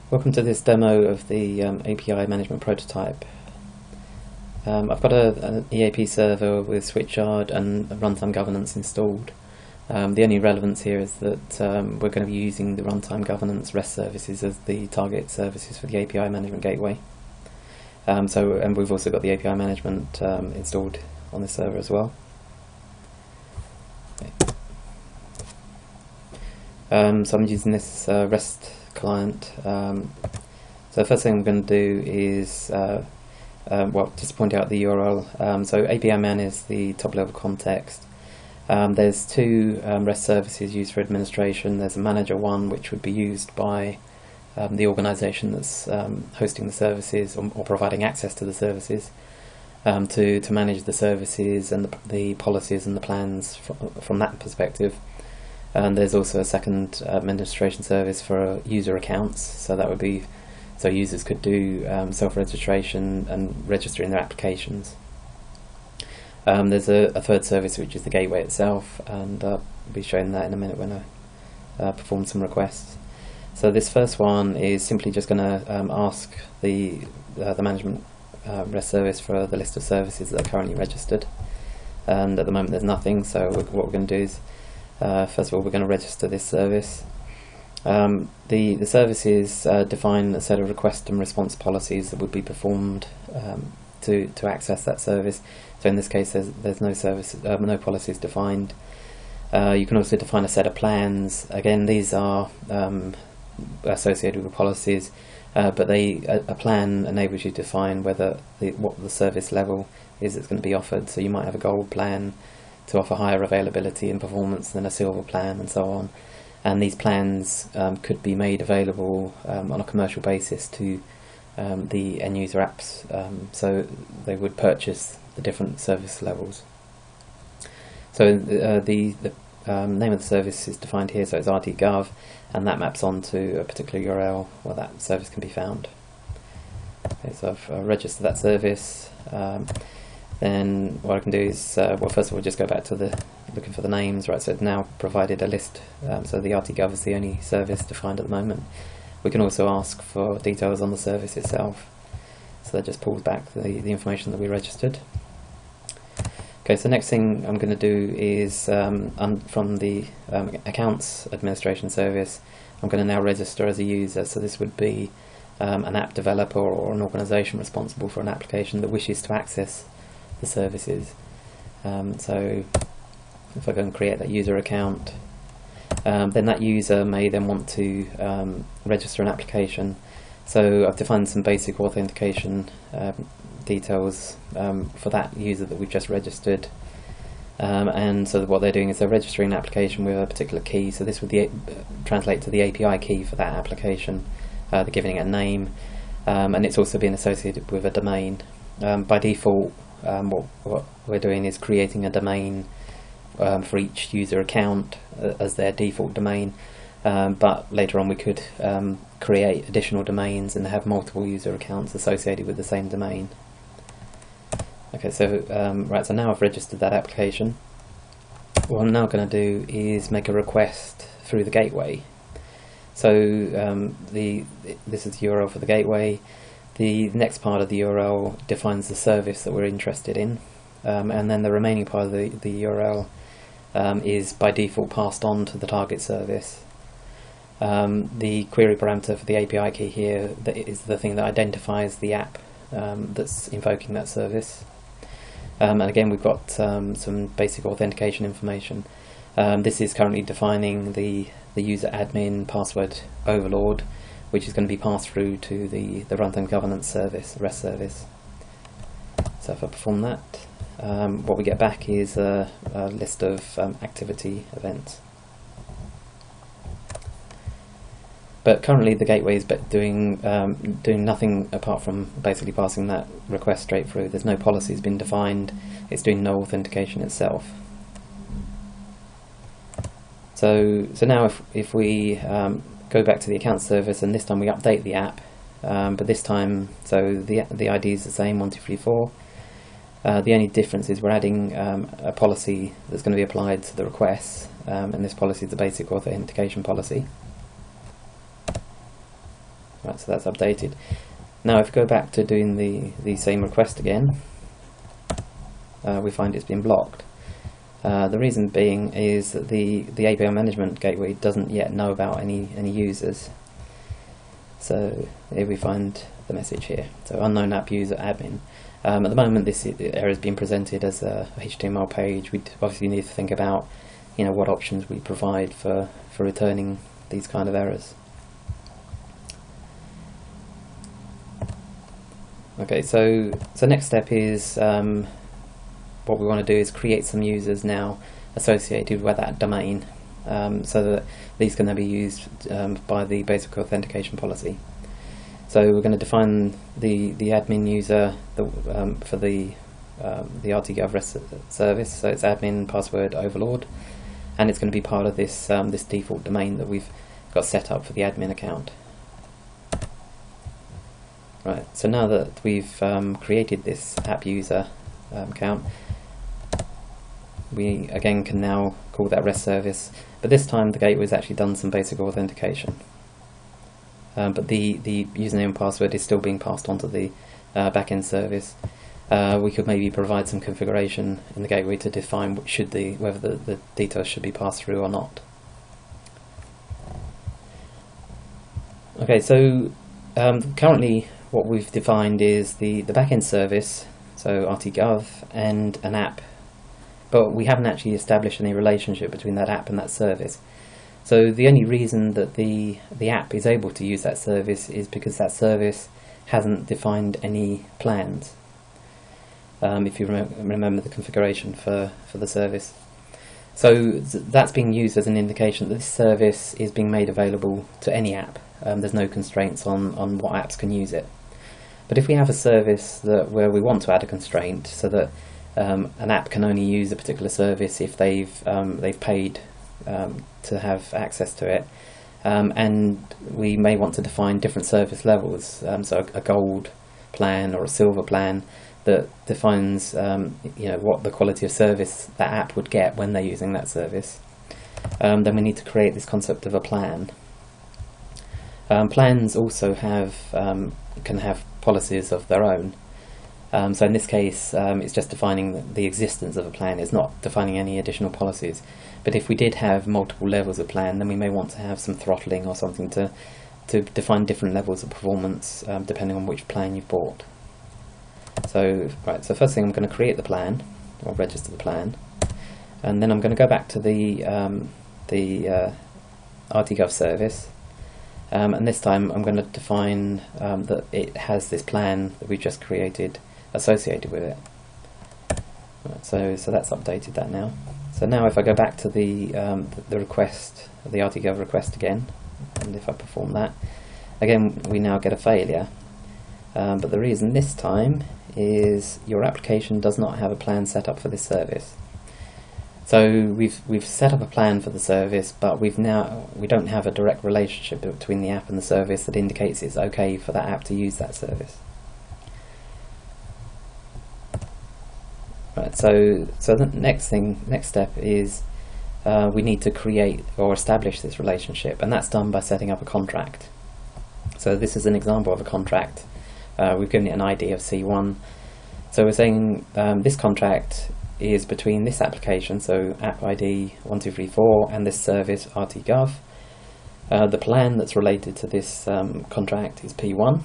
Welcome to this demo of the API management prototype. I've got an EAP server with switchyard and runtime governance installed. The only relevance here is that we're going to be using the runtime governance REST services as the target services for the API management gateway. And we've also got the API management installed on the server as well. So I'm using this REST client. So the first thing I'm going to do is just point out the URL. So apiman is the top level context. There's two REST services used for administration. There's a manager one, which would be used by the organization that's hosting the services or providing access to the services to manage the services and the policies and the plans from that perspective. And there's also a second administration service for user accounts, so that would be so users could do self-registration and registering their applications. There's a third service which is the gateway itself, and I'll be showing that in a minute when I perform some requests. So this first one is simply just going to ask the management REST service for the list of services that are currently registered, and at the moment there's nothing. So what we're going to do is first of all, we're going to register this service. The services define a set of request and response policies that would be performed to access that service. So in this case, there's no policies defined. You can also define a set of plans. Again, these are associated with policies, but a plan enables you to define what the service level is that's going to be offered. So you might have a gold plan to offer higher availability and performance than a silver plan, and so on. And these plans could be made available on a commercial basis to the end user apps, so they would purchase the different service levels. So the name of the service is defined here, so it's rt.gov, and that maps onto a particular URL where that service can be found. Okay, so I've registered that service. Then what I can do is, well, first of all, just go back to looking for the names, right? So it's now provided a list, so the rt.gov is the only service defined at the moment. We can also ask for details on the service itself, so that just pulls back the information that we registered. Okay, so next thing I'm going to do is, from the accounts administration service, I'm going to now register as a user. So this would be an app developer or an organization responsible for an application that wishes to access the services. So if I go and create that user account, then that user may then want to register an application. So I've defined some basic authentication details for that user that we've just registered, and so what they're doing is they're registering an application with a particular key. So this would translate to the API key for that application. They're giving it a name, and it's also being associated with a domain. By default, what we're doing is creating a domain for each user account as their default domain, but later on we could create additional domains and have multiple user accounts associated with the same domain. Okay, so right, so now I've registered that application. What I'm now going to do is make a request through the gateway. So this is the URL for the gateway. The next part of the URL defines the service that we're interested in, and then the remaining part of the URL is by default passed on to the target service. The query parameter for the API key here is the thing that identifies the app that's invoking that service. And again, we've got some basic authentication information. This is currently defining the user admin password overload, which is going to be passed through to the runtime governance service, REST service. So if I perform that, what we get back is a list of activity events. But currently the gateway is doing nothing apart from basically passing that request straight through. There's no policies been defined. It's doing no authentication itself. So now if we go back to the account service, and this time we update the app, but this time, so the ID is the same, 1234. The only difference is we're adding a policy that's going to be applied to the requests, and this policy is the basic authentication policy. Right, so that's updated. Now if we go back to doing the same request again, we find it's been blocked. The reason being is that the API management gateway doesn't yet know about any users. So here we find the message here. So unknown app user admin. At the moment this error is being presented as a HTML page. We obviously need to think about what options we provide for returning these kind of errors. Okay, so next step is what we want to do is create some users now associated with that domain, so that these can then be used by the basic authentication policy. So we're going to define the admin user for the RTGov REST service. So it's admin password overlord, and it's going to be part of this this default domain that we've got set up for the admin account. Right. So now that we've created this app user account, we again can now call that REST service, but this time the gateway's actually done some basic authentication. But the username and password is still being passed on to the backend service. We could maybe provide some configuration in the gateway to define whether the details should be passed through or not. Okay, so currently what we've defined is the backend service, so RTGov, and an app, but we haven't actually established any relationship between that app and that service. So the only reason that the app is able to use that service is because that service hasn't defined any plans. If you remember the configuration for the service. So that's being used as an indication that this service is being made available to any app. There's no constraints on what apps can use it. But if we have a service where we want to add a constraint so that an app can only use a particular service if they've paid to have access to it, and we may want to define different service levels, so a gold plan or a silver plan that defines what the quality of service that app would get when they're using that service, then we need to create this concept of a plan. Plans also can have policies of their own. So in this case, it's just defining the existence of a plan. It's not defining any additional policies. But if we did have multiple levels of plan, then we may want to have some throttling or something to define different levels of performance depending on which plan you've bought. So first thing, I'm going to create the plan, or register the plan, and then I'm going to go back to the RTGov service, and this time I'm going to define that it has this plan that we've just created associated with it. Right, so that's updated that now. So now if I go back to the request, the RTGov request again, and if I perform that, again we now get a failure. But the reason this time is your application does not have a plan set up for this service. So we've set up a plan for the service, but we don't have a direct relationship between the app and the service that indicates it's okay for that app to use that service. Right, so the next step is we need to create or establish this relationship, and that's done by setting up a contract. So this is an example of a contract. We've given it an ID of C1. So we're saying this contract is between this application, so app ID 1234, and this service RTGov. The plan that's related to this contract is P1,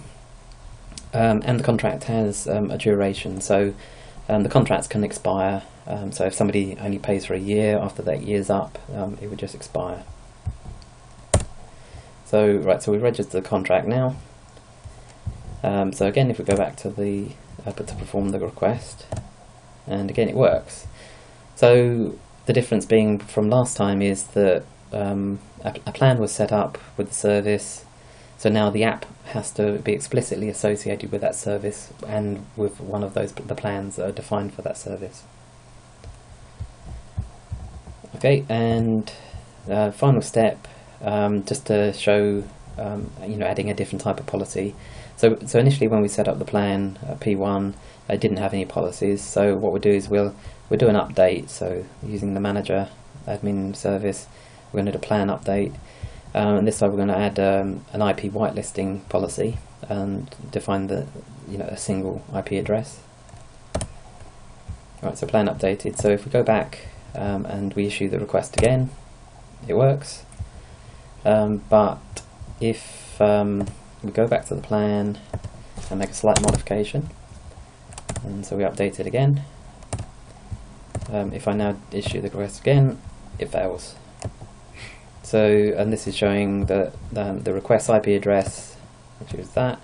and the contract has a duration. So the contracts can expire. So if somebody only pays for a year, after that year's up, it would just expire. So so we register the contract now. So again, if we go back to to perform the request, and again it works. So the difference being from last time is that a plan was set up with the service, so now the app has to be explicitly associated with that service and with one of the plans that are defined for that service. Okay, and final step, just to show adding a different type of policy. So initially when we set up the plan, P1, it didn't have any policies. So what we'll do is we'll do an update. So using the manager admin service, we're going to do a plan update, And this time we're going to add an IP whitelisting policy and define a single IP address. Right, so plan updated. So if we go back and we issue the request again, it works. But if we go back to the plan and make a slight modification, and so we update it again, if I now issue the request again, it fails. So, and this is showing that the request IP address, which is that,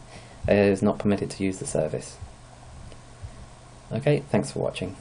is not permitted to use the service. Okay, thanks for watching.